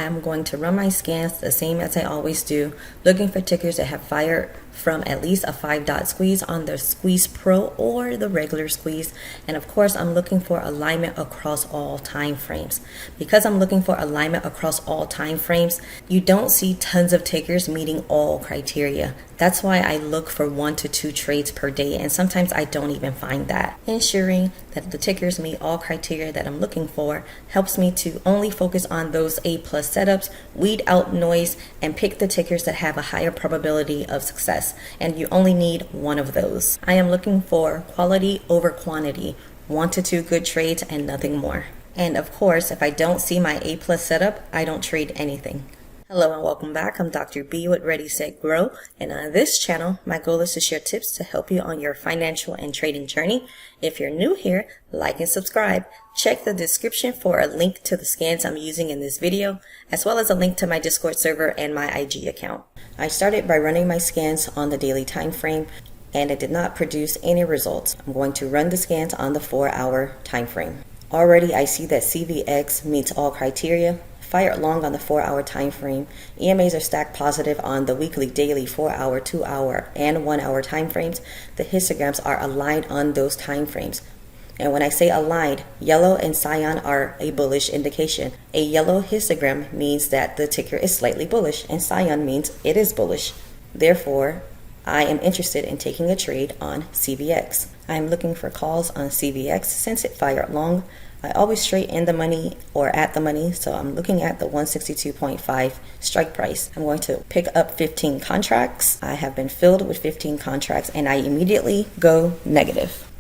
I'm going to run my scans the same as I always do, looking for tickers that have fired from at least a 5-dot squeeze on the Squeeze Pro or the regular squeeze. And of course, I'm looking for alignment across all time frames. Because I'm looking for alignment across all time frames, you don't see tons of tickers meeting all criteria. That's why I look for 1 to 2 trades per day, and sometimes I don't even find that. Ensuring that the tickers meet all criteria that I'm looking for helps me to only focus on those A+ setups, weed out noise, and pick the tickers that have a higher probability of success. And you only need one of those. I am looking for quality over quantity, 1 to 2 good trades and nothing more. And of course, if I don't see my A+ setup, I don't trade anything. Hello and welcome back. I'm Dr. B with Ready, Set, Grow. And on this channel, my goal is to share tips to help you on your financial and trading journey. If you're new here, like and subscribe. Check the description for a link to the scans I'm using in this video, as well as a link to my Discord server and my IG account. I started by running my scans on the daily time frame, and it did not produce any results. I'm going to run the scans on the 4-hour time frame. Already I see that CVX meets all criteria. Fired long on the 4-hour time frame. EMAs are stacked positive on the weekly, daily, 4-hour, 2-hour, and 1-hour time frames. The histograms are aligned on those time frames. And when I say aligned, yellow and cyan are a bullish indication. A yellow histogram means that the ticker is slightly bullish, and cyan means it is bullish. Therefore, I am interested in taking a trade on CVX. I am looking for calls on CVX since it fired long. I always trade in the money or at the money, so I'm looking at the 162.5 strike price. I'm going to pick up 15 contracts. I have been filled with 15 contracts and I immediately go negative.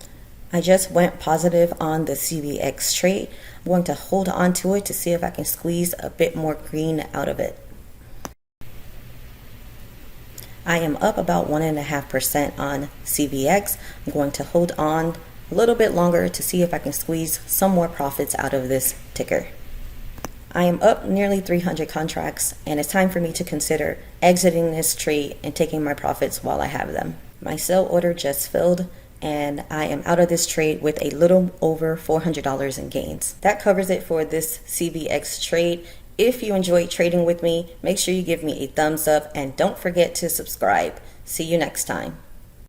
I just went positive on the CVX trade. I'm going to hold on to it to see if I can squeeze a bit more green out of it. I am up about 1.5% on CVX. I'm going to hold on a little bit longer to see if I can squeeze some more profits out of this ticker. I am up nearly 300 contracts, and it's time for me to consider exiting this trade and taking my profits while I have them. My sell order just filled, and I am out of this trade with a little over $400 in gains. That covers it for this CVX trade. If you enjoyed trading with me, make sure you give me a thumbs up and don't forget to subscribe. See you next time.